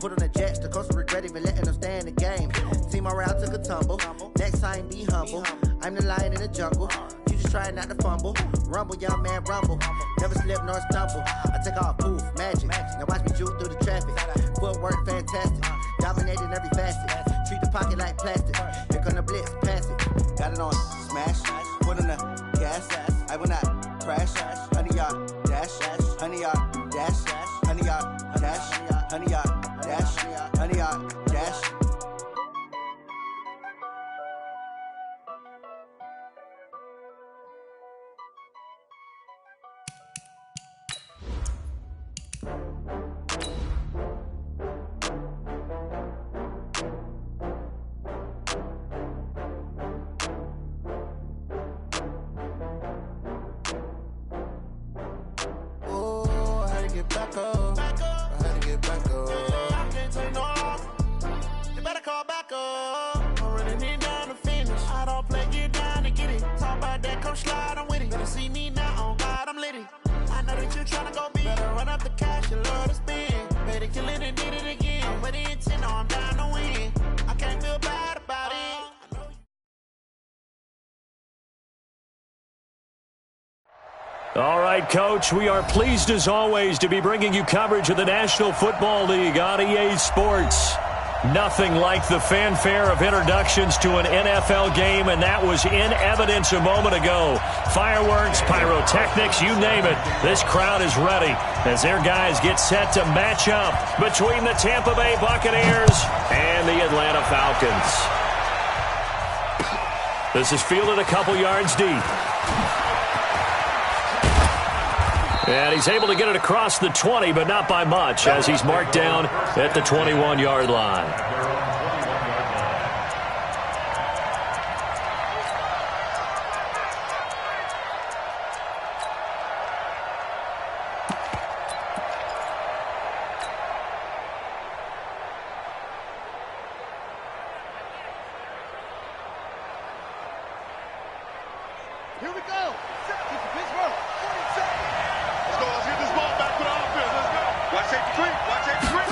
put on the jets, the coach regret even letting them stay in the game. Team morale took a tumble. Next time, be humble. I'm the lion in the jungle. You just trying not to fumble. Rumble, young man, rumble. Never slip nor stumble. I take off, poof, magic. Now watch me juke through the traffic. Footwork, fantastic. Dominating every facet. Treat the pocket like plastic. Here come the blitz, pass it. Got it on smash. Put on the gas. I will not crash. Honey, y'all dash. Honey, y'all dash. Honey, y'all dash. Honey, y'all dash. Honey, y'all dash. All right, Coach, we are pleased as always to be bringing you coverage of the National Football League on EA Sports. Nothing like the fanfare of introductions to an NFL game, and that was in evidence a moment ago. Fireworks, pyrotechnics, you name it. This crowd is ready as their guys get set to match up between the Tampa Bay Buccaneers and the Atlanta Falcons. This is fielded a couple yards deep. And he's able to get it across the 20, but not by much, as he's marked down at the 21-yard line. Here we go. Keep the Pittsburgh. 40 seconds. Let's go. Let's get this ball back to the offense. Let's go. Watch safety three. Watch safety three.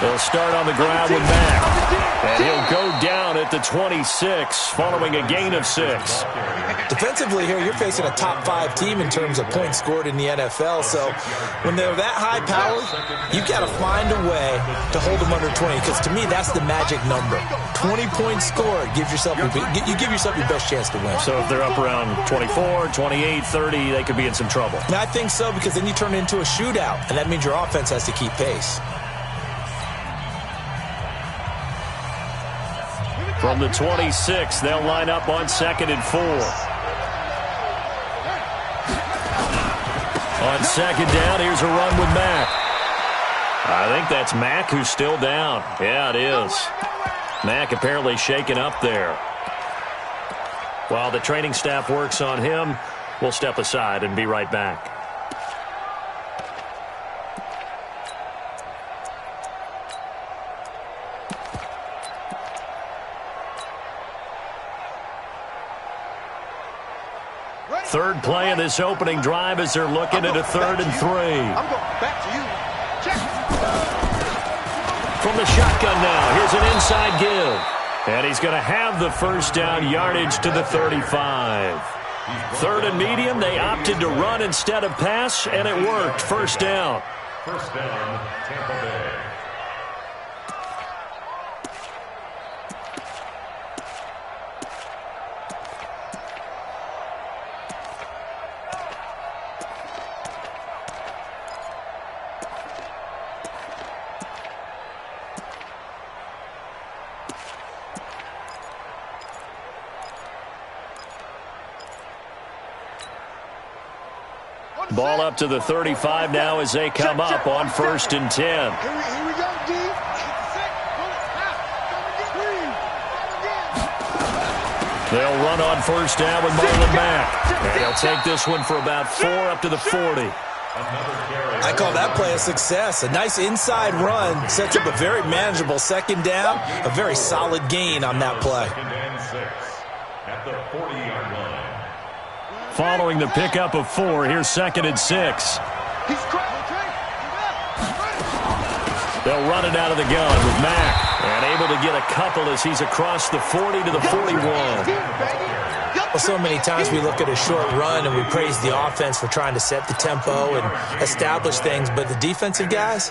They'll start on the ground with Mack. And he'll go down at the 26 following a gain of 6. Defensively here, you're facing a top 5 team in terms of points scored in the NFL. So when they're that high powered, you've got to find a way to hold them under 20. Because to me, that's the magic number. 20 points scored, you give yourself your best chance to win. So if they're up around 24, 28, 30, they could be in some trouble. And I think so, because then you turn it into a shootout, and that means your offense has to keep pace. From the 26, they'll line up on 2nd and 4. On 2nd down, here's a run with Mack. I think that's Mack who's still down. Yeah, it is. Mack apparently shaken up there. While the training staff works on him, we'll step aside and be right back. Third play of this opening drive as they're looking at a 3rd and 3. I'm going back to you. Check. From the shotgun now, here's an inside give. And he's going to have the first down yardage to the 35. 3rd and medium, they opted to run instead of pass, and it worked. First down. First down, Tampa Bay. Ball up to the 35 now as they come up on 1st and 10. Here we go, D. They'll run on 1st down with Marlon Mack. And they'll take this one for about 4 up to the 40. I call that play a success. A nice inside run sets up a very manageable 2nd down, a very solid gain on that play. At the 40-yard line. Following the pickup of 4, here's 2nd and 6. They'll run it out of the gun with Mack. And able to get a couple as he's across the 40 to the 41. Well, so many times we look at a short run and we praise the offense for trying to set the tempo and establish things, but the defensive guys,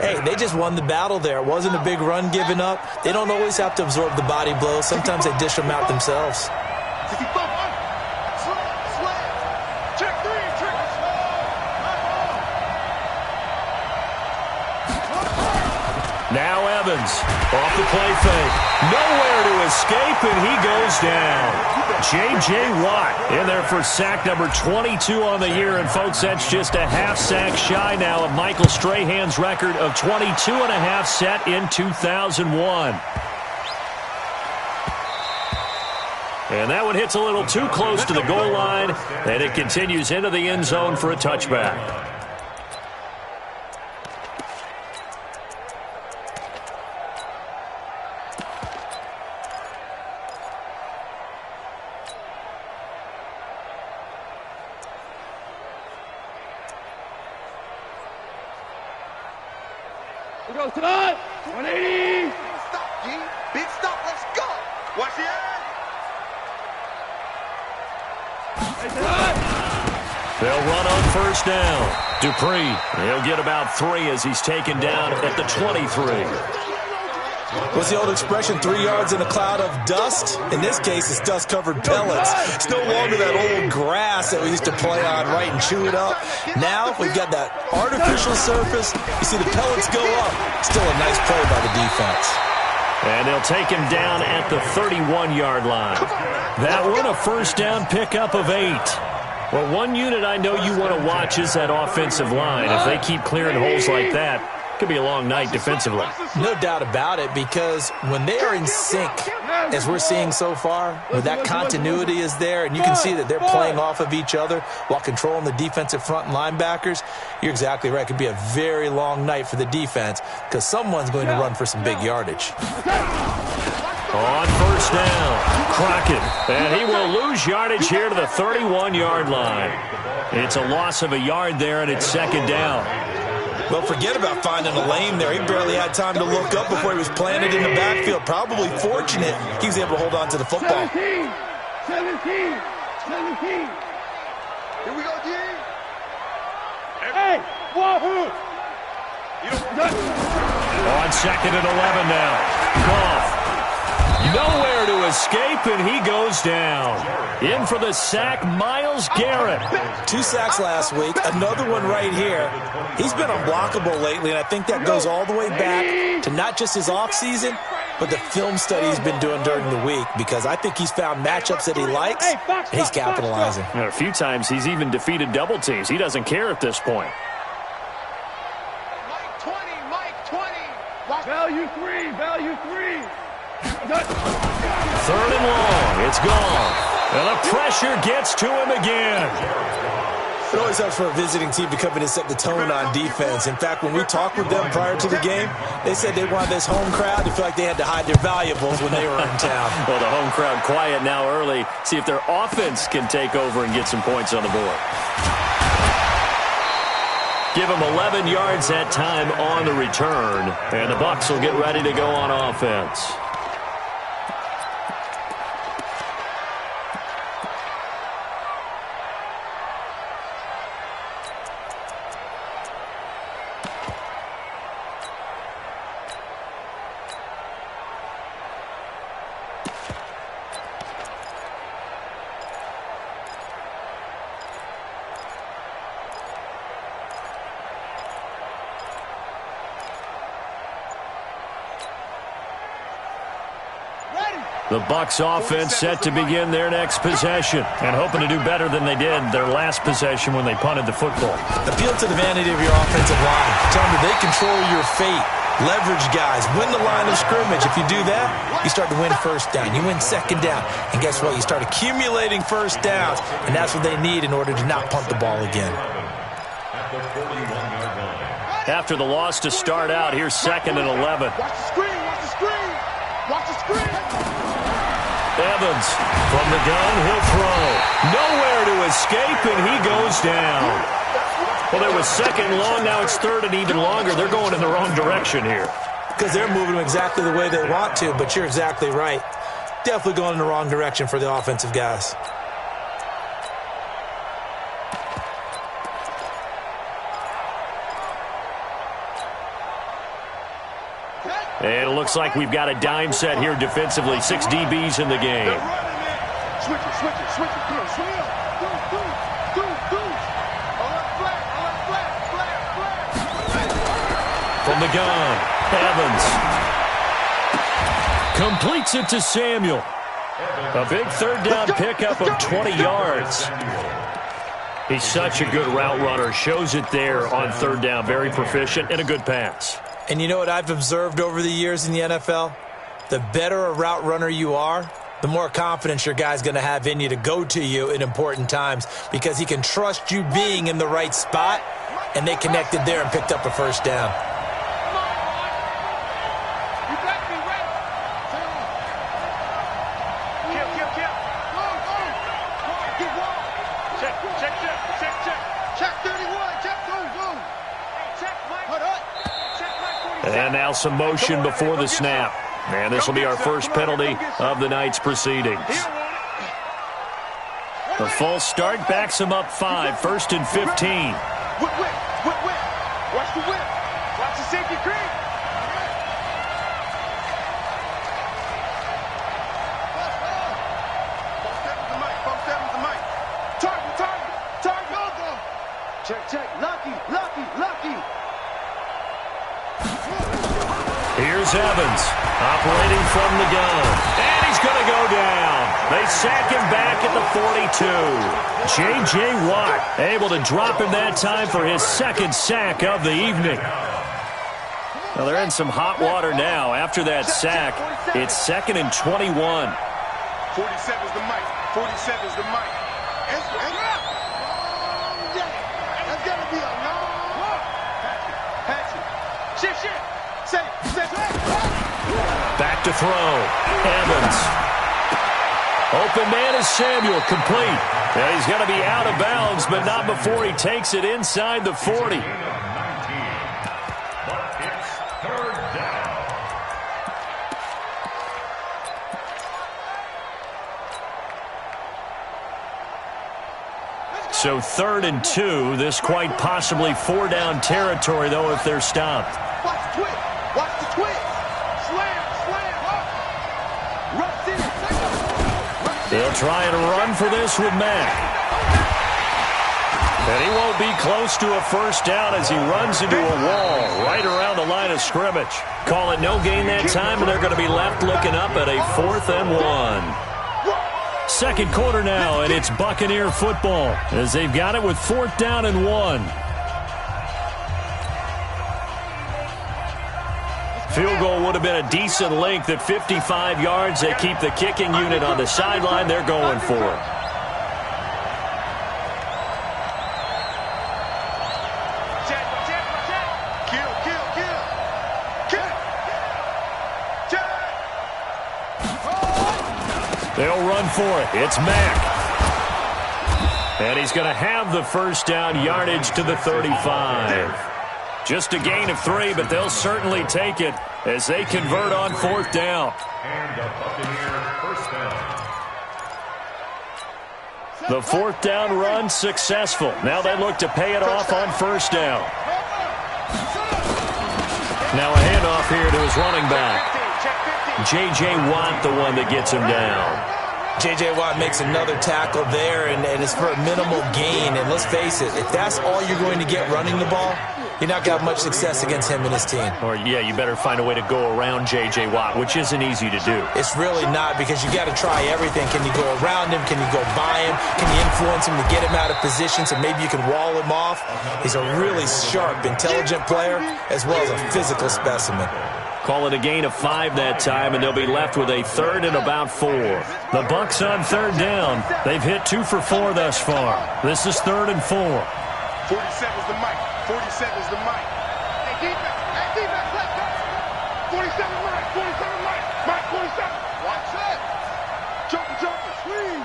hey, they just won the battle there. It wasn't a big run given up. They don't always have to absorb the body blows. Sometimes they dish them out themselves. Now Evans, off the play fake. Nowhere to escape, and he goes down. J.J. Watt in there for sack number 22 on the year. And, folks, that's just a half sack shy now of Michael Strahan's record of 22 and a half set in 2001. And that one hits a little too close to the goal line, and it continues into the end zone for a touchback. We go tonight. 180. Stop, G. Big stop. Let's go. Watch the end. They'll run on first down. Dupree, he'll get about 3 as he's taken down at the 23. What's the old expression, 3 yards in a cloud of dust? In this case, it's dust-covered pellets. It's no longer that old grass that we used to play on, right, and chew it up. Now we've got that artificial surface. You see the pellets go up. Still a nice play by the defense. And they'll take him down at the 31-yard line. That one a first down pickup of 8. Well, one unit I know you want to watch is that offensive line. If they keep clearing holes like that, could be a long night defensively. No doubt about it, because when they are in sync, as we're seeing so far, where that continuity is there, and you can see that they're playing off of each other while controlling the defensive front and linebackers, you're exactly right. It could be a very long night for the defense because someone's going to run for some big yardage. On first down, Crockett, and he will lose yardage here to the 31-yard line. It's a loss of a yard there, and it's second down. Well, forget about finding a lane there. He barely had time to look up before he was planted in the backfield. Probably fortunate he was able to hold on to the football. 17. 17. Here we go, G. Hey, wahoo! On second and 11 now. Goff. Nowhere to escape, and he goes down. In for the sack, Myles Garrett. 2 sacks last week, another one right here. He's been unblockable lately, and I think that goes all the way back to not just his offseason, but the film study he's been doing during the week, because I think he's found matchups that he likes, and he's capitalizing. And a few times he's even defeated double teams. He doesn't care at this point. Mike 20. Value 3. Third and long. It's gone. And the pressure gets to him again. It always helps for a visiting team to come in and set the tone on defense. In fact, when we talked with them prior to the game, they said they wanted this home crowd to feel like they had to hide their valuables when they were in town. Well, the home crowd quiet now early. See if their offense can take over and get some points on the board. Give them 11 yards that time on the return. And the Bucs will get ready to go on offense. The Bucs offense set to begin their next possession and hoping to do better than they did their last possession when they punted the football. Appeal to the vanity of your offensive line. Tell them that they control your fate. Leverage guys. Win the line of scrimmage. If you do that, you start to win first down. You win second down. And guess what? You start accumulating first downs. And that's what they need in order to not punt the ball again. After the loss to start out, here's second and 11. Watch the screen. Watch the screen. Evans from the gun, he'll throw. Nowhere to escape, and he goes down. Well, there was second and long. Now it's third and even longer. They're going in the wrong direction here. Because they're moving exactly the way they want to, but you're exactly right. Definitely going in the wrong direction for the offensive guys. And it looks like we've got a dime set here defensively. 6 DBs in the game. Switch it. Come on, swing up. Do. Flat. From the gun, Evans completes it to Samuel. A big third down pickup of 20 yards. He's such a good route runner. Shows it there on third down. Very proficient and a good pass. And you know what I've observed over the years in the NFL? The better a route runner you are, the more confidence your guy's going to have in you to go to you in important times because he can trust you being in the right spot, and they connected there and picked up a first down. And now some motion before the snap. And this will be our first penalty of the night's proceedings. The false start backs him up 5, 1st and 15. Whip. Watch the whip. Watch the safety creep. Bump step with the mic. Target. Go. Check. Lucky. Here's Evans, operating from the gun. And he's going to go down. They sack him back at the 42. J.J. Watt able to drop him that time for his second sack of the evening. Well, they're in some hot water now. After that sack, it's 2nd and 21. 47's the mic. 47's the mic. That's got to be a long walk. Patch it. Shit. Back to throw. Evans. Open man is Samuel, complete. Now he's going to be out of bounds, but not before he takes it inside the 40. So 3rd and 2. This quite possibly 4-down territory, though, if they're stopped. Watch the twist. Slam. Rush in. They'll try and run for this with Mack. And he won't be close to a first down as he runs into a wall right around the line of scrimmage. Call it no gain that time, and they're going to be left looking up at a 4th and 1. Second quarter now, and it's Buccaneer football as they've got it with 4th down and 1. Field goal would have been a decent length at 55 yards. They keep the kicking unit on the sideline. They're going for it. They'll run for it. It's Mack. And he's going to have the first down, yardage to the 35. Just a gain of 3, but they'll certainly take it as they convert on 4th down. And the Buccaneer first down. The 4th down run successful. Now they look to pay it off on 1st down. Now a handoff here to his running back. J.J. Watt, the one that gets him down. J.J. Watt makes another tackle there, and it's for a minimal gain. And let's face it, if that's all you're going to get running the ball, you're not going to have much success against him and his team. Or, yeah, you better find a way to go around J.J. Watt, which isn't easy to do. It's really not, because you got to try everything. Can you go around him? Can you go by him? Can you influence him to get him out of position so maybe you can wall him off? He's a really sharp, intelligent player as well as a physical specimen. Call it a gain of 5 that time, and they'll be left with a 3rd and about 4. The Bucs on 3rd down. They've hit 2 for 4 thus far. This is 3rd and 4. 47's the mic. 47's the mic. Hey, defense, let's go. 47 mic. 47 mic. Mic 47. Watch that. Jumper, swing.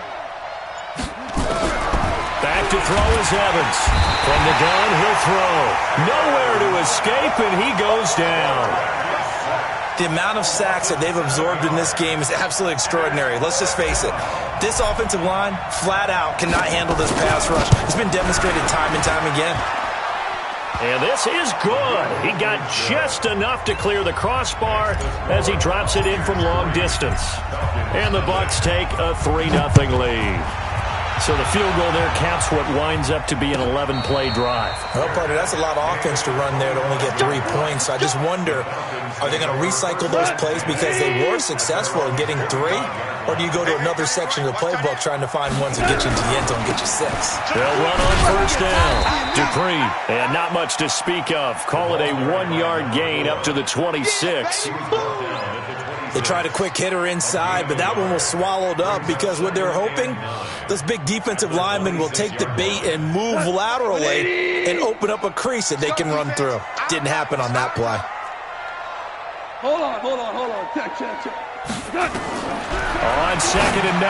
Back to throw is Evans. From the gun, he'll throw. Nowhere to escape, and he goes down. The amount of sacks that they've absorbed in this game is absolutely extraordinary. Let's just face it. This offensive line, flat out, cannot handle this pass rush. It's been demonstrated time and time again. And this is good. He got just enough to clear the crossbar as he drops it in from long distance. And the Bucs take a 3-0 lead. So the field goal there caps what winds up to be an 11-play drive. Well, partner, that's a lot of offense to run there to only get 3 points. So I just wonder, are they going to recycle those plays because they were successful in getting 3? Or do you go to another section of the playbook trying to find ones that get you into the end zone and get you 6? They'll run on first down. Dupree, and not much to speak of. Call it a 1-yard gain up to the 26. They tried a quick hitter inside, but that one was swallowed up because what they're hoping, those big defensive linemen will take the bait and move laterally and open up a crease that they can run through. Didn't happen on that play. Hold on. Check. On 2nd and 9,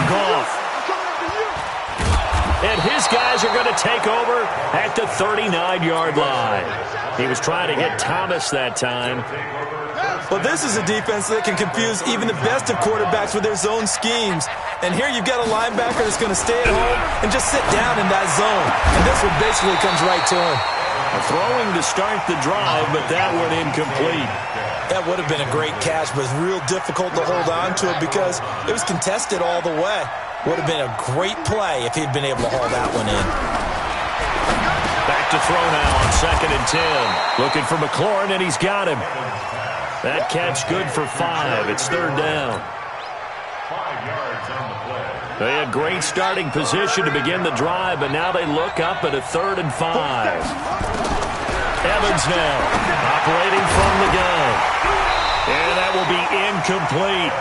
Goff. And his guys are going to take over at the 39-yard line. He was trying to hit Thomas that time. Well, this is a defense that can confuse even the best of quarterbacks with their zone schemes. And here you've got a linebacker that's going to stay at home and just sit down in that zone. And this one basically comes right to him. Throwing to start the drive, but that one incomplete. That would have been a great catch, but it's real difficult to hold on to it because it was contested all the way. Would have been a great play if he'd been able to haul that one in. Back to throw now on 2nd and 10. Looking for McLaurin, and he's got him. That catch good for 5. It's 3rd down. 5 yards on the play. They had great starting position to begin the drive, but now they look up at a 3rd and 5. Evans now operating from the gun. And that will be incomplete.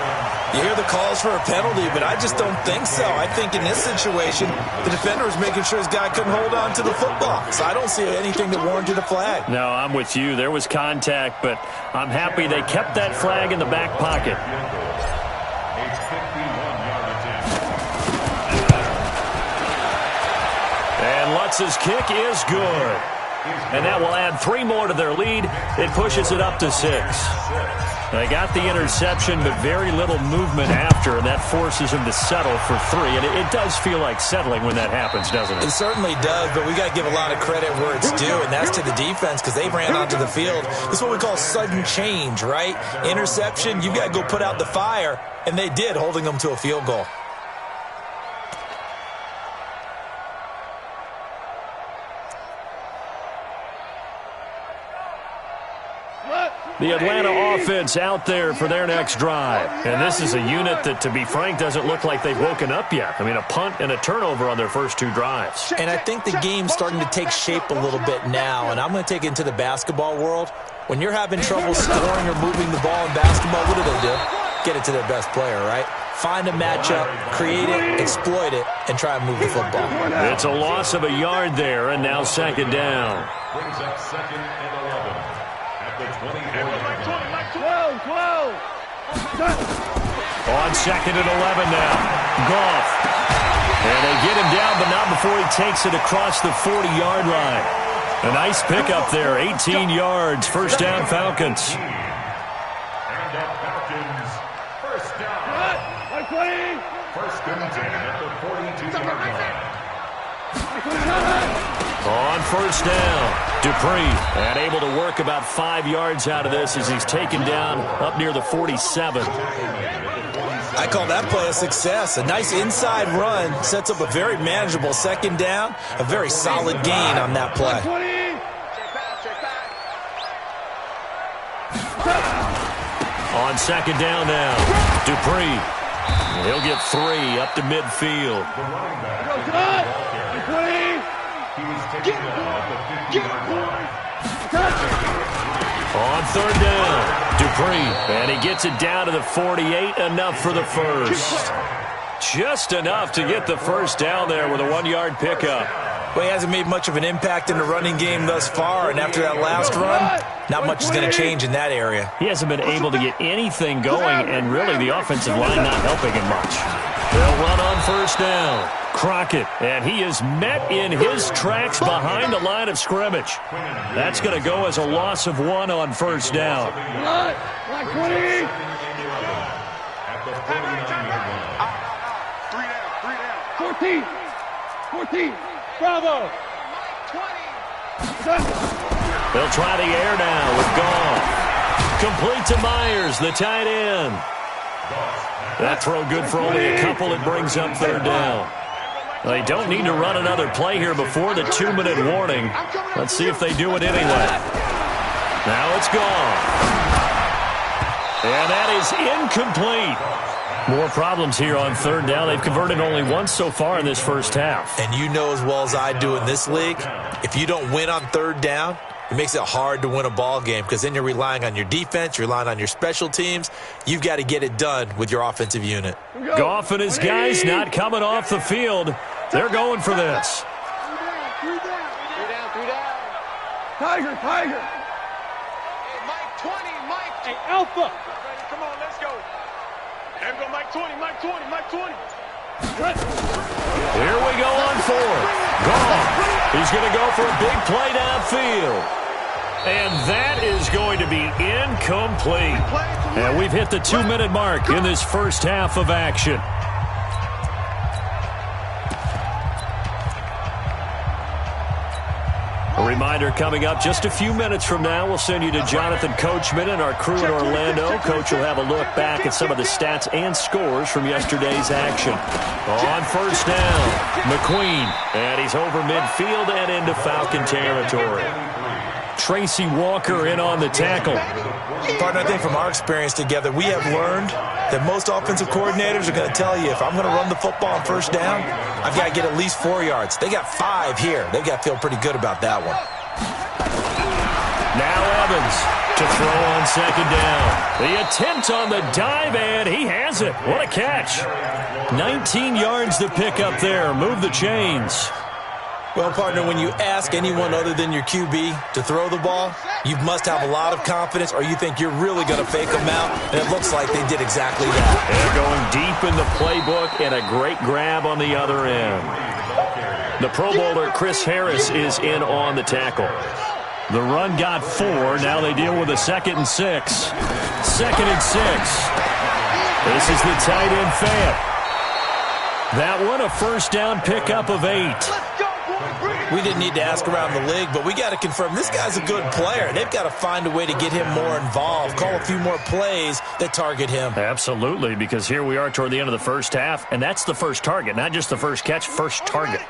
You hear the calls for a penalty, but I just don't think so. I think in this situation, the defender was making sure his guy couldn't hold on to the football. So I don't see anything that warranted a flag. No, I'm with you. There was contact, but I'm happy they kept that flag in the back pocket. A 51-yard attempt. And Lutz's kick is good. And that will add 3 more to their lead. It pushes it up to 6. They got the interception, but very little movement after, and that forces them to settle for 3. And it does feel like settling when that happens, doesn't it? It certainly does, but we got to give a lot of credit where it's due, and that's to the defense because they ran onto the field. This is what we call sudden change, right? Interception, you got to go put out the fire, and they did, holding them to a field goal. The Atlanta offense out there for their next drive. And this is a unit that, to be frank, doesn't look like they've woken up yet. I mean, a punt and a turnover on their first 2 drives. And I think the game's starting to take shape a little bit now, and I'm going to take it into the basketball world. When you're having trouble scoring or moving the ball in basketball, what do? Get it to their best player, right? Find a matchup, create it, exploit it, and try and move the football. It's a loss of a yard there, and now 2nd down. Brings up 2nd and 11. At the 24-yard line. 12. On 2nd and 11 now. Goff. And they get him down, but not before he takes it across the 40-yard line. A nice pickup there, 18 yards. First down, Falcons. And the Falcons, first down. 1st and 10 at the 42-yard line. On first down, Dupree, and able to work about 5 yards out of this as he's taken down up near the 47. I call that play a success. A nice inside run sets up a very manageable 2nd down, a very solid gain on that play. On 2nd down now, Dupree. He'll get 3 up to midfield. He was taken down at the 50-yard line. On 3rd down, Dupree, and he gets it down to the 48, enough for the first. Just enough to get the first down there with a 1-yard pickup. Well, he hasn't made much of an impact in the running game thus far, and after that last run, not much is going to change in that area. He hasn't been able to get anything going, and really the offensive line not helping him much. They'll run on first down. Crockett, and he is met in his tracks behind the line of scrimmage. That's going to go as a loss of 1 on first down. Like 20. 14. Bravo. 20. They'll try the air now with Goff. Complete to Myers, the tight end. That throw good for only a couple. It brings up third down. They don't need to run another play here before the 2-minute warning. Let's see if they do it anyway. Now it's gone. And that is incomplete. More problems here on third down. They've converted only once so far in this first half. And you know as well as I do in this league, if you don't win on third down, it makes it hard to win a ball game because then you're relying on your defense, you're relying on your special teams. You've got to get it done with your offensive unit. Goff and his guys not coming off the field. They're going for this. 3 down. Tiger. Hey, Mike 20, Mike. Hey, Alpha. Come on, let's go. There we go, Mike 20. Here we go on 4. Goff. He's going to go for a big play downfield. And that is going to be incomplete. And we've hit the 2-minute mark in this first half of action. A reminder coming up just a few minutes from now, we'll send you to Jonathan Coachman and our crew in Orlando. Coach will have a look back at some of the stats and scores from yesterday's action. On first down, McQueen, and he's over midfield and into Falcon territory. Tracy Walker in on the tackle. Partner, I think from our experience together, we have learned that most offensive coordinators are going to tell you, if I'm going to run the football on first down, I've got to get at least 4 yards. They got 5 here. They've got to feel pretty good about that one. Now Evans to throw on second down. The attempt on the dive, and he has it. What a catch. 19 yards to pick up there. Move the chains. Well, partner, when you ask anyone other than your QB to throw the ball, you must have a lot of confidence or you think you're really going to fake them out, and it looks like they did exactly that. They're going deep in the playbook, and a great grab on the other end. The Pro Bowler Chris Harris is in on the tackle. The run got 4. Now they deal with a 2nd and 6. 2nd and 6. This is the tight end Fant. That one a first down pickup of 8. We didn't need to ask around the league, but we got to confirm this guy's a good player. They've got to find a way to get him more involved, call a few more plays that target him. Absolutely, because here we are toward the end of the first half, and that's the first target, not just the first catch, first target.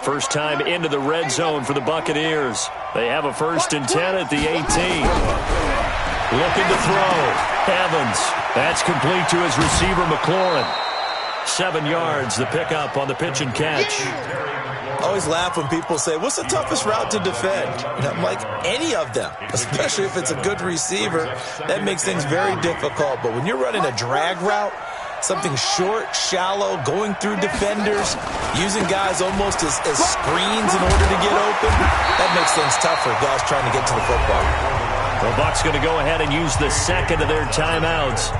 First time into the red zone for the Buccaneers. They have a 1st and 10 at the 18. Looking to throw. Evans. That's complete to his receiver, McLaurin. 7 yards, the pickup on the pitch and catch. I always laugh when people say, what's the toughest route to defend? And I'm like, any of them, especially if it's a good receiver. That makes things very difficult. But when you're running a drag route, something short, shallow, going through defenders, using guys almost as screens in order to get open, that makes things tough for guys trying to get to the football. The Bucs going to go ahead and use the second of their timeouts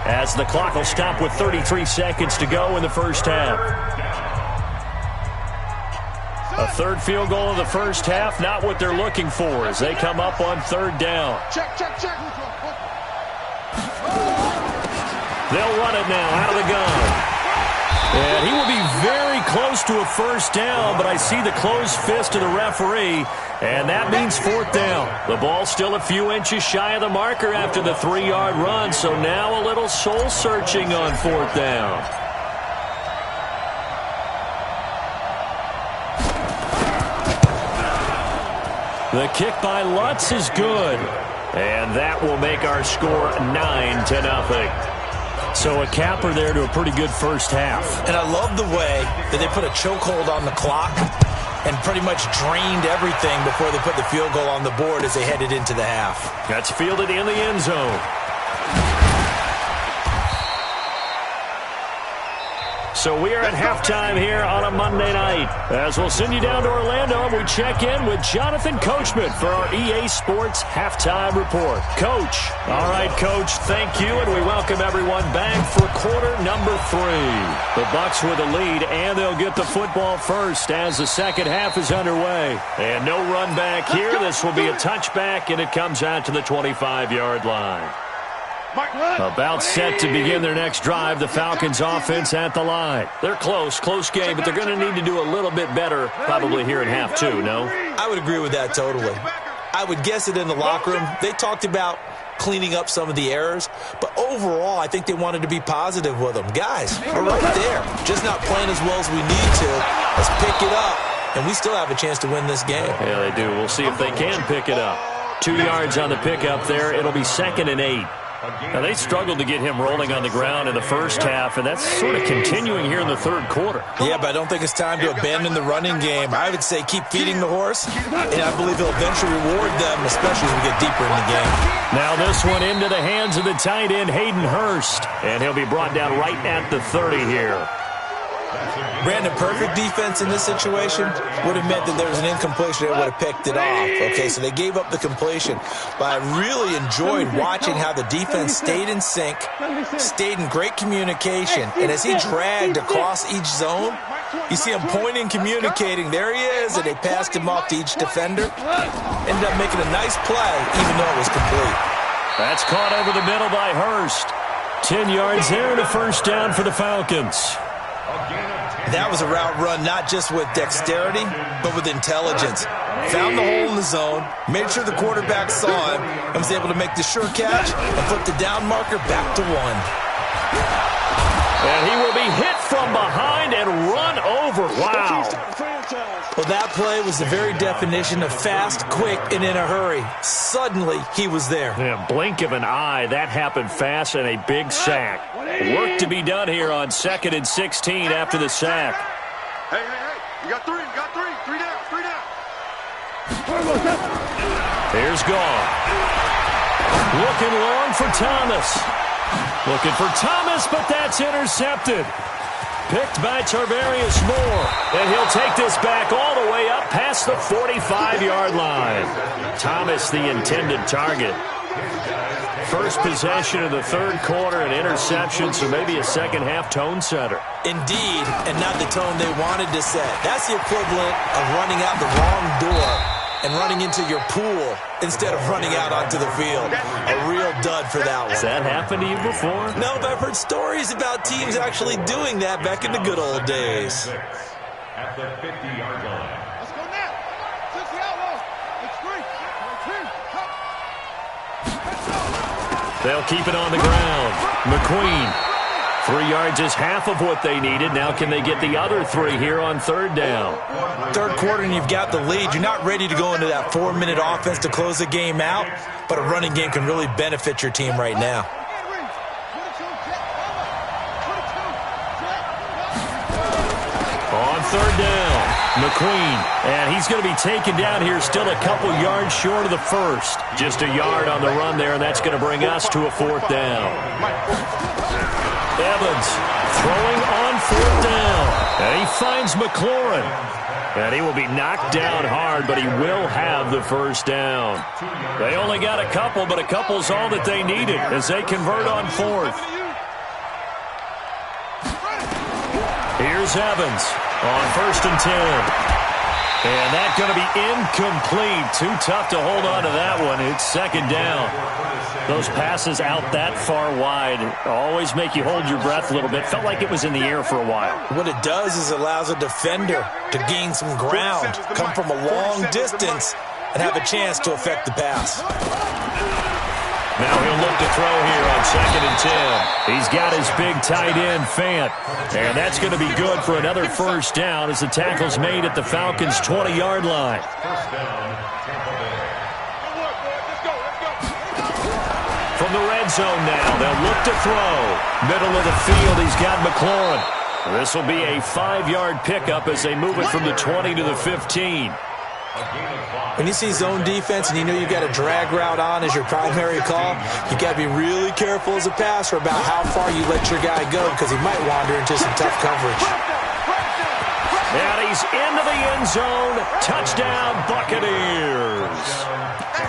as the clock will stop with 33 seconds to go in the first half. A third field goal of the first half, not what they're looking for as they come up on third down. Check. They'll run it now out of the gun. And he will be very close to a first down, but I see the closed fist of the referee, and that means 4th down. The ball's still a few inches shy of the marker after the 3-yard run, so now a little soul-searching on 4th down. The kick by Lutz is good, and that will make our score 9-0. So a capper there to a pretty good first half. And I love the way that they put a chokehold on the clock and pretty much drained everything before they put the field goal on the board as they headed into the half. That's fielded in the end zone. So we are at halftime here on a Monday night. As we'll send you down to Orlando, and we check in with Jonathan Coachman for our EA Sports Halftime Report. Coach. All right, Coach, thank you, and we welcome everyone back for quarter number 3. The Bucs with a lead, and they'll get the football first as the second half is underway. And no run back here. This will be a touchback, and it comes out to the 25-yard line. About set to begin their next drive, the Falcons offense at the line. They're close game, but they're going to need to do a little bit better probably here in half 2, no? I would agree with that totally. I would guess it in the locker room. They talked about cleaning up some of the errors, but overall, I think they wanted to be positive with them. Guys, we're right there. Just not playing as well as we need to. Let's pick it up, and we still have a chance to win this game. Yeah, they do. We'll see if they can pick it up. 2 yards on the pickup there. It'll be 2nd and 8. Now, they struggled to get him rolling on the ground in the first half, and that's sort of continuing here in the third quarter. Yeah, but I don't think it's time to abandon the running game. I would say keep feeding the horse, and I believe he'll eventually reward them, especially as we get deeper in the game. Now this one into the hands of the tight end, Hayden Hurst, and he'll be brought down right at the 30 here. Brandon, perfect defense in this situation would have meant that there was an incompletion. They would have picked it off. Okay, so they gave up the completion. But I really enjoyed watching how the defense stayed in sync, stayed in great communication. And as he dragged across each zone, you see him pointing, communicating. There he is, and they passed him off to each defender. Ended up making a nice play, even though it was complete. That's caught over the middle by Hurst. 10 yards there and a first down for the Falcons. That was a route run not just with dexterity, but with intelligence. Found the hole in the zone, made sure the quarterback saw him, and was able to make the sure catch and put the down marker back to 1. And he will be hit from behind and run over. Wow. Well, that play was the very definition of fast, quick, and in a hurry. Suddenly, he was there. Yeah, blink of an eye. That happened fast and a big sack. Work to be done here on 2nd and 16 after the sack. Hey. You got 3 down. Here's Gall. Looking long for Thomas. Looking for Thomas, but that's intercepted. Picked by Tarvarius Moore. And he'll take this back all the way up past the 45-yard line. Thomas, the intended target. First possession of the third quarter, an interception, so maybe a second-half tone setter. Indeed, and not the tone they wanted to set. That's the equivalent of running out the wrong door and running into your pool instead of running out onto the field. A real dud for that one. Has that happened to you before? No, but I've heard stories about teams actually doing that back in the good old days. At the 50-yard line. Let's go now. 60 outlaws. It's 3. They'll keep it on the ground. McQueen. 3 yards is half of what they needed. Now can they get the other 3 here on third down? Third quarter and you've got the lead. You're not ready to go into that 4-minute offense to close the game out, but a running game can really benefit your team right now. On third down, McQueen. And he's going to be taken down here still a couple yards short of the first. Just a yard on the run there, and that's going to bring us to a 4th down. Evans throwing on 4th down. And he finds McLaurin. And he will be knocked down hard, but he will have the first down. They only got a couple, but a couple's all that they needed as they convert on 4th. Here's Evans on 1st and 10. And that's going to be incomplete. Too tough to hold on to that one. It's 2nd down. Those passes out that far wide always make you hold your breath a little bit. Felt like it was in the air for a while. What it does is it allows a defender to gain some ground, come from a long distance, and have a chance to affect the pass. Now he'll look to throw here on 2nd and 10. He's got his big tight end, Fant. And that's going to be good for another first down as the tackle's made at the Falcons' 20-yard line. From the red zone now, they'll look to throw. Middle of the field, he's got McLaurin. This will be a 5-yard pickup as they move it from the 20 to the 15. When you see zone defense and you know you've got a drag route on as your primary call, you got to be really careful as a passer about how far you let your guy go because he might wander into some tough coverage. And he's into the end zone. Touchdown, Buccaneers.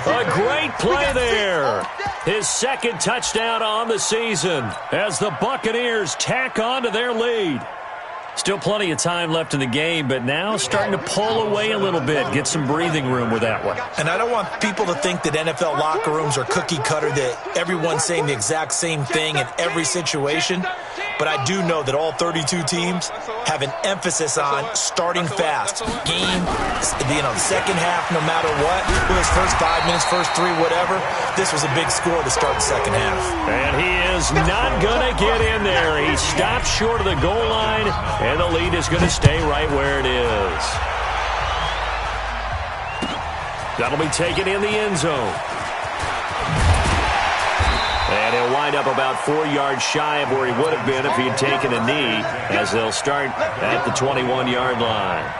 A great play there. His second touchdown on the season as the Buccaneers tack on to their lead. Still plenty of time left in the game, but now starting to pull away a little bit, get some breathing room with that one. And I don't want people to think that NFL locker rooms are cookie cutter, that everyone's saying the exact same thing in every situation. But I do know that all 32 teams have an emphasis on starting fast. Game, the second half, no matter what, whether it's first 5 minutes, first 3, whatever, this was a big score to start the second half. And he is not going to get in there. He stopped short of the goal line, and the lead is going to stay right where it is. That'll be taken in the end zone. And he'll wind up about 4 yards shy of where he would have been if he had taken a knee, as they'll start at the 21-yard line.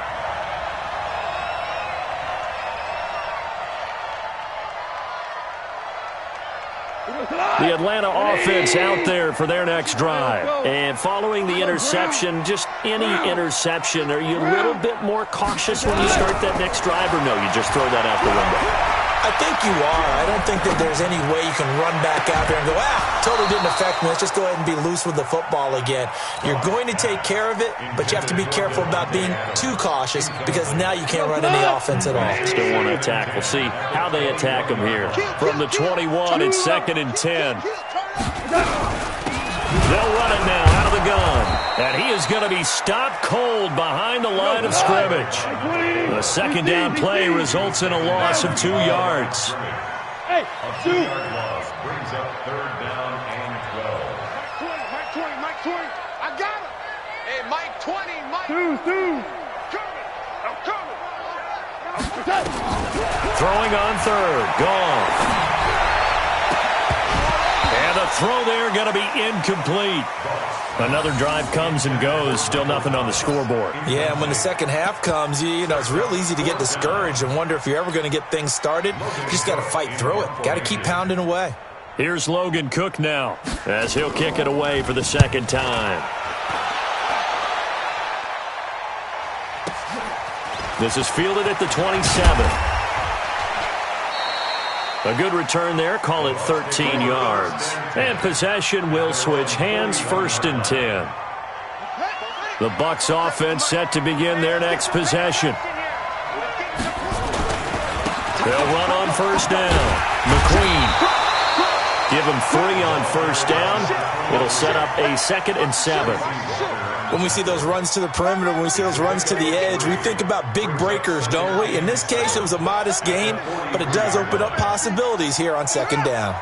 The Atlanta offense out there for their next drive. And following the interception, just any interception, are you a little bit more cautious when you start that next drive, or no, you just throw that out the window? I think you are. I don't think that there's any way you can run back out there and go, totally didn't affect me. Let's just go ahead and be loose with the football again. You're going to take care of it, but you have to be careful about being too cautious because now you can't run any offense at all. Still want to attack. We'll see how they attack him here. From the 21, it's 2nd and 10. They'll run it now out of the gun. And he is going to be stopped cold behind the line of scrimmage. The second down play results in a loss of 2 yards. A 2-yard loss brings up 3rd down and 12. Mike 20. I got him. Hey, Mike 20. Mike. 2. I'm coming. Throwing on 3rd. Gone. And the throw there going to be incomplete. Another drive comes and goes. Still nothing on the scoreboard. Yeah, and when the second half comes, you know, it's real easy to get discouraged and wonder if you're ever going to get things started. You just got to fight through it. Got to keep pounding away. Here's Logan Cook now as he'll kick it away for the second time. This is fielded at the 27. A good return there. Call it 13 yards. And possession will switch hands. 1st and 10. The Bucs offense set to begin their next possession. They'll run on 1st down. McQueen. Give him 3 on 1st down. It'll set up a 2nd and 7. When we see those runs to the perimeter, when we see those runs to the edge, we think about big breakers, don't we? In this case, it was a modest gain, but it does open up possibilities here on 2nd down.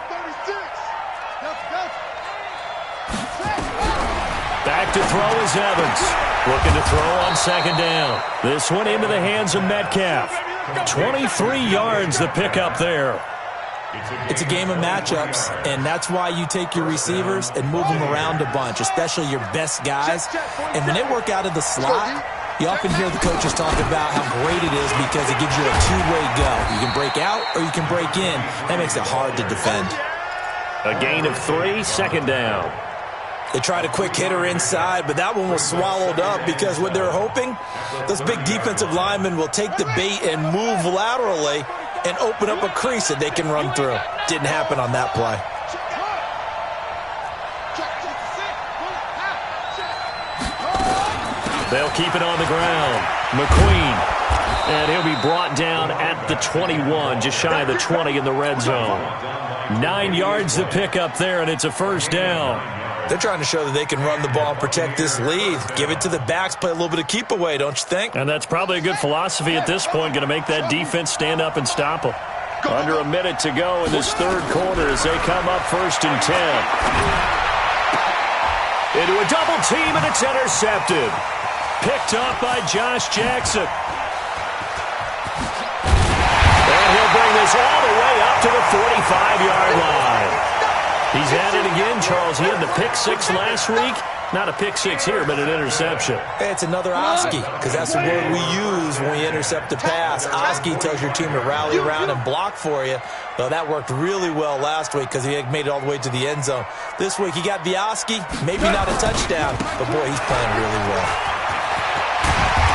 Back to throw is Evans. Looking to throw on 2nd down. This one into the hands of Metcalf. 23 yards the pickup there. It's a game of matchups, and that's why you take your receivers and move them around a bunch, especially your best guys. And when they work out of the slot, you often hear the coaches talk about how great it is because it gives you a two-way go. You can break out or you can break in. That makes it hard to defend. A gain of 3, 2nd down. They tried a quick hitter inside, but that one was swallowed up because what they're hoping, those big defensive linemen will take the bait and move laterally and open up a crease that they can run through. Didn't happen on that play. They'll keep it on the ground. McQueen. And he'll be brought down at the 21, just shy of the 20 in the red zone. 9 yards to pick up there, and it's a 1st down. They're trying to show that they can run the ball and protect this lead. Give it to the backs, play a little bit of keep away, don't you think? And that's probably a good philosophy at this point, going to make that defense stand up and stop them. Under a minute to go in this 3rd quarter as they come up 1st and 10. Into a double team, and it's intercepted. Picked up by Josh Jackson. And he'll bring this all the way up to the 45-yard line. He's at it again, Charles. He had the pick 6 last week. Not a pick six here, but an interception. It's another Oski, because that's the word we use when we intercept a pass. Oski tells your team to rally around and block for you. Well, that worked really well last week because he made it all the way to the end zone. This week he got the Oski, maybe not a touchdown, but boy, he's playing really well.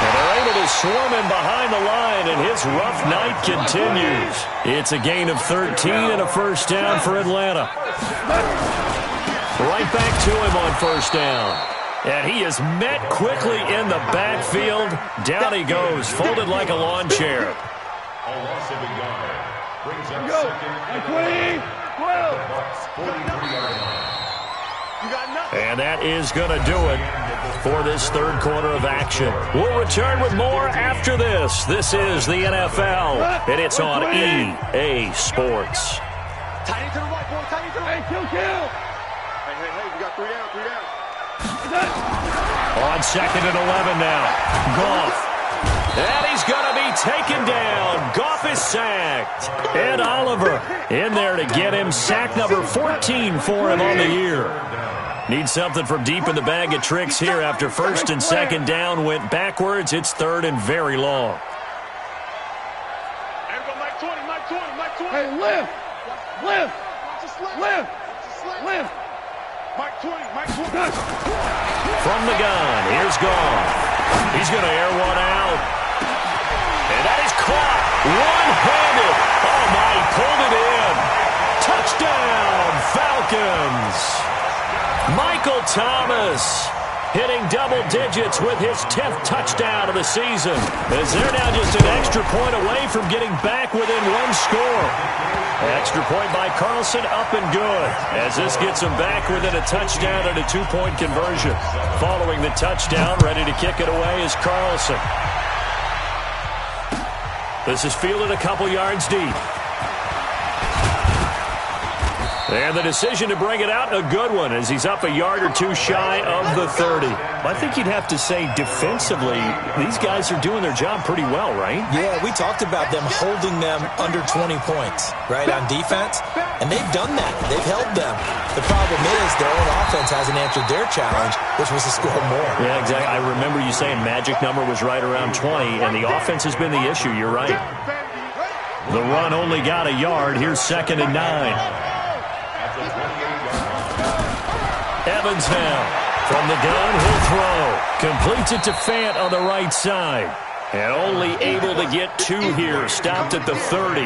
And they're able to swarm him behind the line, and his rough night continues. It's a gain of 13 and a first down for Atlanta. Right back to him on first down. And he is met quickly in the backfield. Down he goes, folded like a lawn chair. A loss of a yard. Brings up second and 20, 12. The Bucs 43-yard line. And that is going to do it for this third quarter of action. We'll return with more after this. This is the NFL, and it's on EA Sports. Tight into the right, boy. Tight into the right. Hey, kill. Hey, we got 3 down. On second and 11 now. Goff. And he's going to be taken down. Goff is sacked. Ed Oliver in there to get him. Sack number 14 for him on the year. Needs something from deep in the bag of tricks here after first and second down went backwards. It's third and very long. Hey, lift. Mike 20. From the gun, here's Goff. He's going to air one out. And that is caught. One-handed. Oh, my, he pulled it in. Touchdown, Falcons. Michael Thomas hitting double digits with his 10th touchdown of the season. As they're now just an extra point away from getting back within one score. Extra point by Carlson, up and good. As this gets him back within a touchdown and a 2-point conversion. Following the touchdown, ready to kick it away is Carlson. This is fielded a couple yards deep. And the decision to bring it out, a good one, as he's up a yard or two shy of the 30. I think you'd have to say defensively, these guys are doing their job pretty well, right? Yeah, we talked about them holding them under 20 points, right, on defense. And they've done that. They've held them. The problem is their own offense hasn't answered their challenge, which was to score more. Yeah, exactly. I remember you saying magic number was right around 20, and the offense has been the issue. You're right. The run only got a yard. Here's second and 9. Evans now. From the gun, he'll throw. Completes it to Fant on the right side. And only able to get 2 here. Stopped at the 30.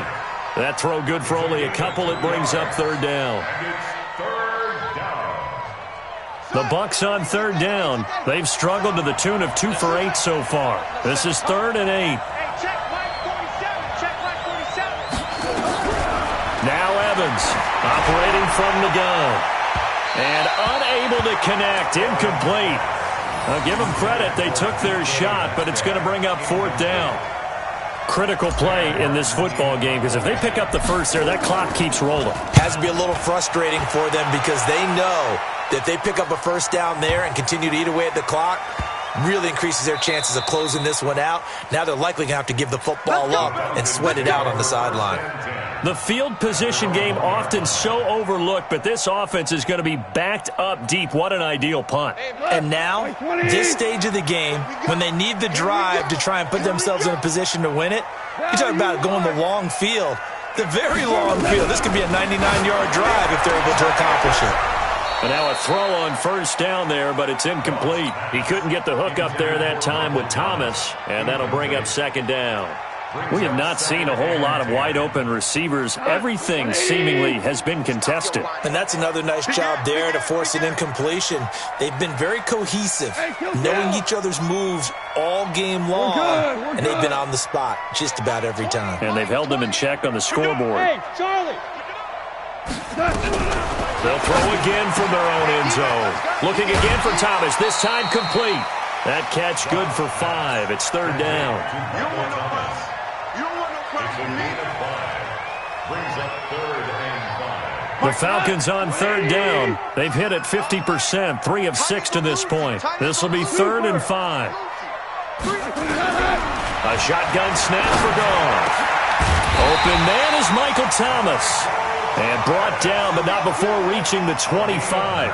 That throw good for only a couple. It brings up third down. The Bucs on third down. They've struggled to the tune of 2 for 8 so far. This is third and 8. Now Evans operating from the gun. And unable to connect. Incomplete. I'll give them credit. They took their shot, but it's going to bring up fourth down. Critical play in this football game, because if they pick up the first there, that clock keeps rolling. Has to be a little frustrating for them because they know that if they pick up a first down there and continue to eat away at the clock, really increases their chances of closing this one out. Now they're likely going to have to give the football up and sweat it out on the sideline. The field position game often so overlooked, but this offense is going to be backed up deep. What an ideal punt. And now, this stage of the game, when they need the drive to try and put themselves in a position to win it, you talk about going the long field, the very long field. This could be a 99-yard drive if they're able to accomplish it. And now a throw on first down there, but it's incomplete. He couldn't get the hook up there that time with Thomas, and that'll bring up second down. We have not seen a whole lot of wide-open receivers. Everything seemingly has been contested. And that's another nice job there to force an incompletion. They've been very cohesive, knowing each other's moves all game long, and they've been on the spot just about every time. And they've held them in check on the scoreboard. Hey, Charlie! They'll throw again from their own end zone. Looking again for Thomas, this time complete. That catch good for 5. It's third down. The Falcons on third down. They've hit it 50%, 3 of 6 to this point. This will be third and 5. A shotgun snap for Goff. Open man is Michael Thomas. And brought down, but not before reaching the 25.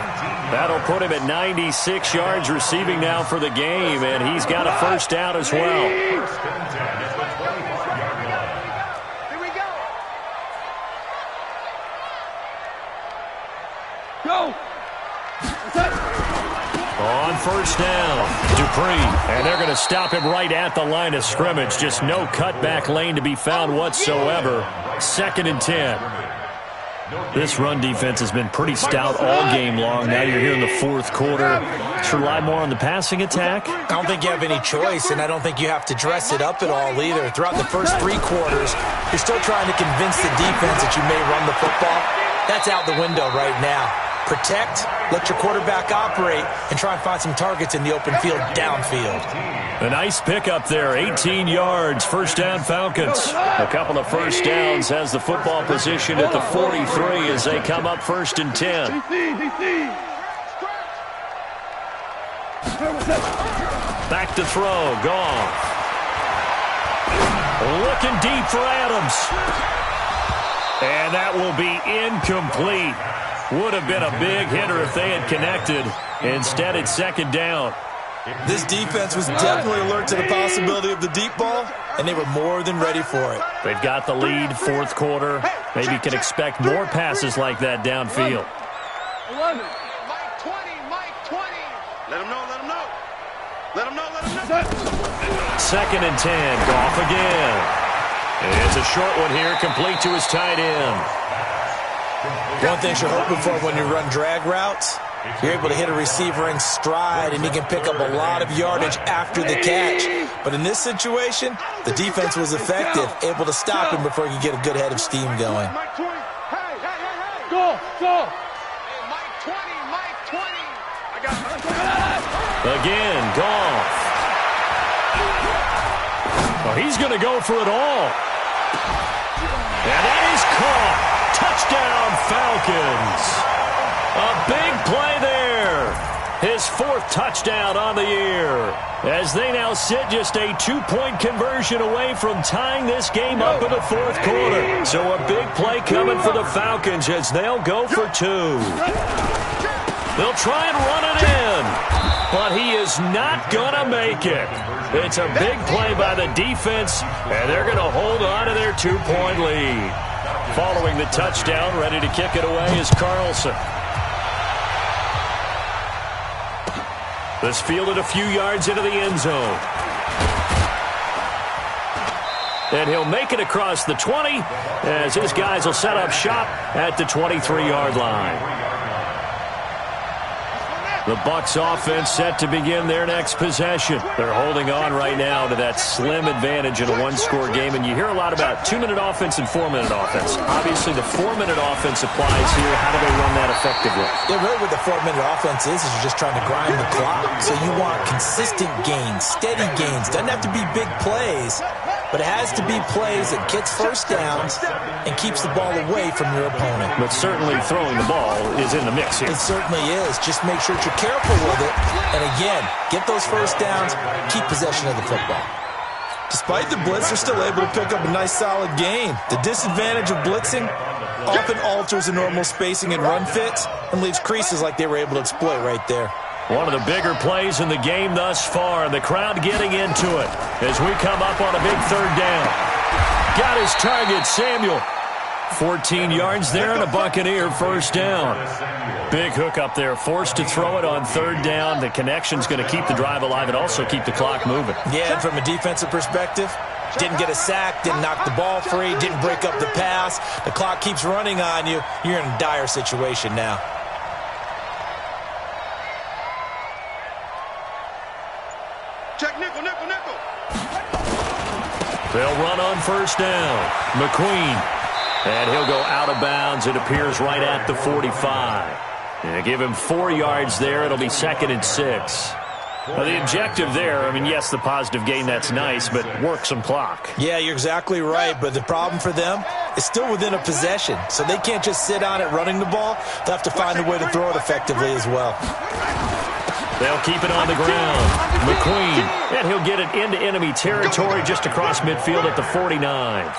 That'll put him at 96 yards receiving now for the game, and he's got a first down as well. Here we go. Go. On first down, Dupree, and they're going to stop him right at the line of scrimmage. Just no cutback lane to be found whatsoever. 2nd and 10. This run defense has been pretty stout all game long. Now you're here in the 4th quarter. Should rely more on the passing attack? I don't think you have any choice, and I don't think you have to dress it up at all either. Throughout the first 3 quarters, you're still trying to convince the defense that you may run the football. That's out the window right now. Protect, let your quarterback operate, and try and find some targets in the open field downfield. A nice pickup there, 18 yards, first down Falcons. A couple of first downs, has the football position at the 43 as they come up 1st and 10. Back to throw, Goff. Looking deep for Adams. And that will be incomplete. Would have been a big hitter if they had connected. Instead, it's 2nd down. This defense was definitely alert to the possibility of the deep ball, and they were more than ready for it. They've got the lead, 4th quarter. Maybe can expect more passes like that downfield. 11. Mike 20, Mike 20. Let him know, let him know. Let him know, let him know. 2nd and 10, Goff again. It's a short one here, complete to his tight end. One thing you're hoping for when you run drag routes, you're able to hit a receiver in stride, and he can pick up a lot of yardage after the catch. But in this situation, the defense was effective, able to stop him before he could get a good head of steam going. Mike 20. Hey, hey, hey, hey. Go, go. Hey, Mike 20, Mike 20. I got it. Again, Goff. Oh, he's going to go for it all. And that is caught. Touchdown, Falcons. A big play there. His 4th touchdown on the year. As they now sit just a 2-point conversion away from tying this game up in the 4th quarter. So a big play coming for the Falcons as they'll go for 2. They'll try and run it in, but he is not going to make it. It's a big play by the defense, and they're going to hold on to their 2-point lead. Following the touchdown, ready to kick it away is Carlson. This fielded a few yards into the end zone. And he'll make it across the 20 as his guys will set up shop at the 23-yard line. The Bucs offense set to begin their next possession. They're holding on right now to that slim advantage in a 1-score game. And you hear a lot about 2-minute offense and 4-minute offense. Obviously, the 4-minute offense applies here. How do they run that effectively? Yeah, really what the 4-minute offense is you're just trying to grind the clock. So you want consistent gains, steady gains. Doesn't have to be big plays, but it has to be plays that gets first downs and keeps the ball away from your opponent. But certainly throwing the ball is in the mix here. It certainly is. Just make sure you're careful with it. And again, get those first downs, keep possession of the football. Despite the blitz, they're still able to pick up a nice solid gain. The disadvantage of blitzing often alters the normal spacing and run fits and leaves creases like they were able to exploit right there. One of the bigger plays in the game thus far. The crowd getting into it as we come up on a big 3rd down. Got his target, Samuel. 14 yards there and a Buccaneer first down. Big hook up there, forced to throw it on 3rd down. The connection's going to keep the drive alive and also keep the clock moving. Yeah, and from a defensive perspective, didn't get a sack, didn't knock the ball free, didn't break up the pass. The clock keeps running on you. You're in a dire situation now. Check nickel, nickel, nickel. They'll run on first down. McQueen. And he'll go out of bounds. It appears right at the 45. And give him 4 yards there. It'll be 2nd and 6. Well, the objective there, I mean, yes, the positive gain, that's nice, but work some clock. Yeah, you're exactly right, but the problem for them is still within a possession, so they can't just sit on it running the ball. They'll have to find a way to throw it effectively as well. They'll keep it on the ground. McQueen, and he'll get it into enemy territory just across midfield at the 49.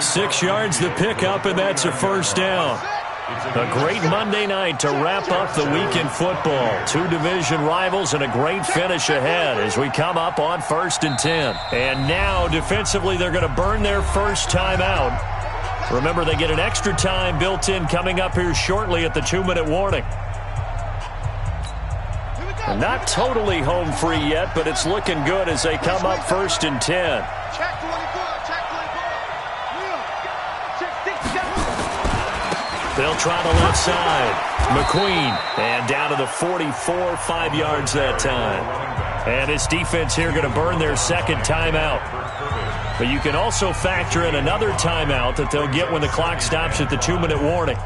6 yards the pickup, and that's a first down. A great Monday night to wrap up the week in football. 2 division rivals and a great finish ahead as we come up on 1st and 10. And now, defensively, they're going to burn their first time out. Remember, they get an extra time built in coming up here shortly at the 2-minute warning. And not totally home free yet, but it's looking good as they come up 1st and 10. They'll try the left side. McQueen, and down to the 44, 5 yards that time. And his defense here going to burn their second timeout. But you can also factor in another timeout that they'll get when the clock stops at the 2-minute warning.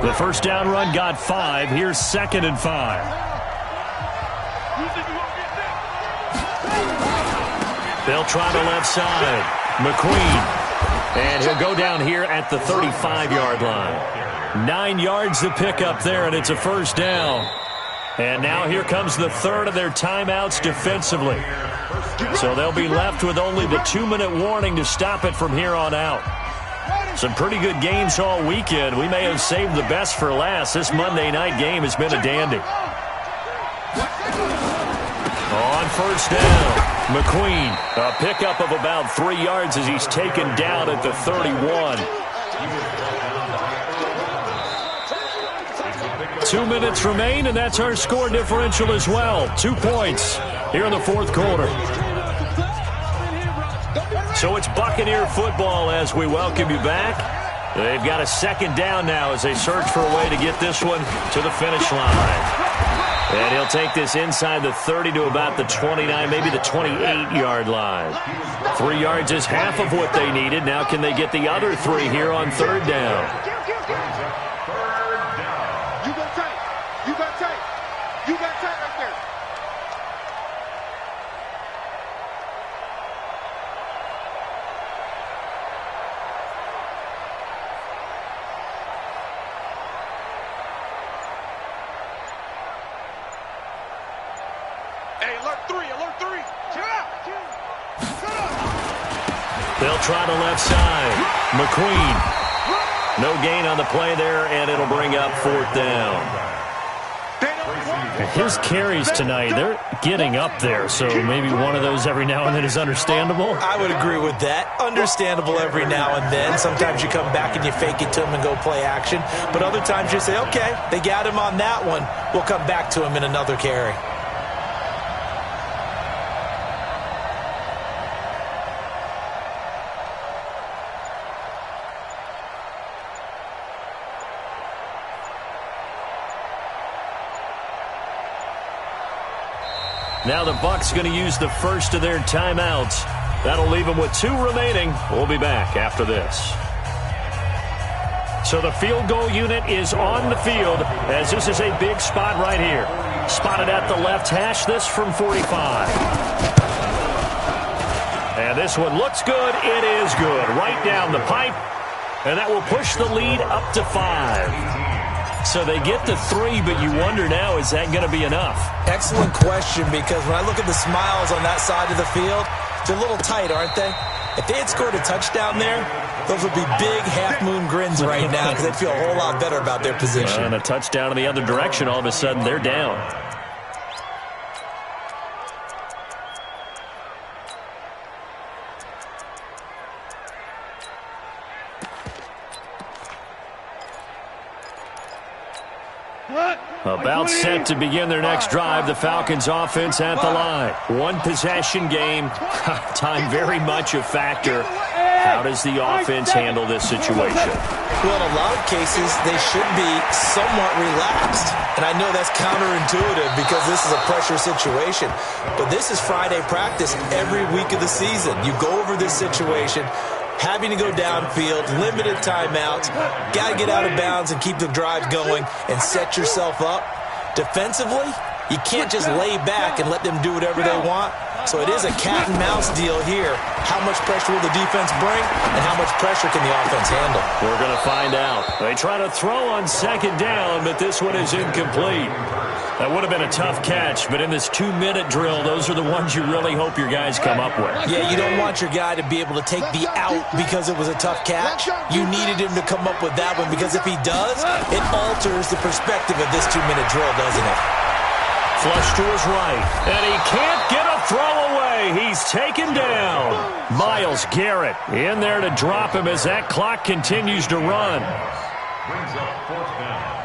The first down run got 5. Here's 2nd and 5. They'll try the left side. McQueen. And he'll go down here at the 35-yard line. 9 yards to pick up there, and it's a first down. And now here comes the third of their timeouts defensively. So they'll be left with only the 2-minute warning to stop it from here on out. Some pretty good games all weekend. We may have saved the best for last. This Monday night game has been a dandy. On first down, McQueen, a pickup of about 3 yards as he's taken down at the 31. 2 minutes remain, and that's our score differential as well. 2 points here in the fourth quarter. So it's Buccaneer football as we welcome you back. They've got a second down now as they search for a way to get this one to the finish line. And he'll take this inside the 30 to about the 29, maybe the 28-yard line. 3 yards is half of what they needed. Now can they get the other 3 here on third down? You got tight. You got tight. You got tight right there. Hey, alert 3, alert 3. Shut up. Shut up. They'll try the left side. McQueen. No gain on the play there, and it'll bring up 4th down. His carries tonight, they're getting up there, so maybe one of those every now and then is understandable. I would agree with that. Understandable every now and then. Sometimes you come back and you fake it to him and go play action. But other times you say, okay, they got him on that one. We'll come back to him in another carry. Now the Bucs going to use the first of their timeouts. That'll leave them with 2 remaining. We'll be back after this. So the field goal unit is on the field as this is a big spot right here. Spotted at the left hash, this from 45. And this one looks good. It is good. Right down the pipe. And that will push the lead up to 5. So they get to 3, but you wonder now, is that going to be enough? Excellent question, because when I look at the smiles on that side of the field, they're a little tight, aren't they? If they had scored a touchdown there, those would be big half-moon grins right now because they'd feel a whole lot better about their position. And a touchdown in the other direction, all of a sudden they're down. About set to begin their next drive, the Falcons offense at the line. 1 possession game, time very much a factor. How does the offense handle this situation? Well, in a lot of cases, they should be somewhat relaxed. And I know that's counterintuitive because this is a pressure situation. But this is Friday practice every week of the season. You go over this situation, having to go downfield, limited timeouts, got to get out of bounds and keep the drive going and set yourself up. Defensively, You can't just lay back and let them do whatever they want. So it is a cat and mouse deal here. How much pressure will the defense bring, and how much pressure can the offense handle? We're going to find out. They try to throw on second down, but this one is incomplete. That would have been a tough catch, but in this 2-minute drill, those are the ones you really hope your guys come up with. Yeah, you don't want your guy to be able to take the out because it was a tough catch. You needed him to come up with that one, because if he does, it alters the perspective of this 2-minute drill, doesn't it? Flush to his right, and he can't get a throw away. He's taken down. Myles Garrett in there to drop him as that clock continues to run. Brings up 4th down.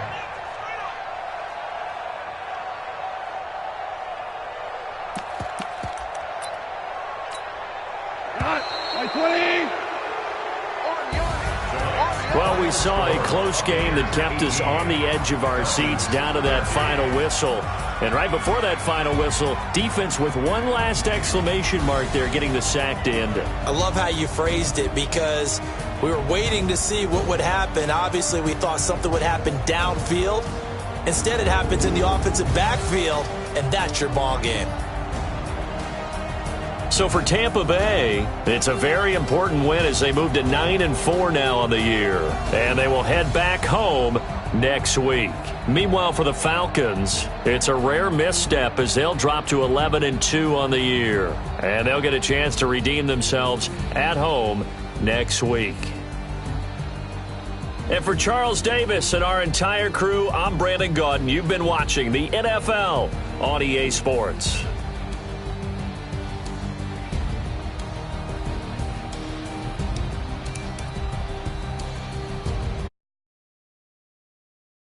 Well, we saw a close game that kept us on the edge of our seats down to that final whistle. And right before that final whistle, defense with one last exclamation mark there, getting the sack to end it. I love how you phrased it, because we were waiting to see what would happen. Obviously, we thought something would happen downfield. Instead, it happens in the offensive backfield, and that's your ball game. So for Tampa Bay, it's a very important win as they move to 9-4 now on the year. And they will head back home next week. Meanwhile, for the Falcons, it's a rare misstep as they'll drop to 11-2 on the year. And they'll get a chance to redeem themselves at home next week. And for Charles Davis and our entire crew, I'm Brandon Gaudin. You've been watching the NFL on EA Sports.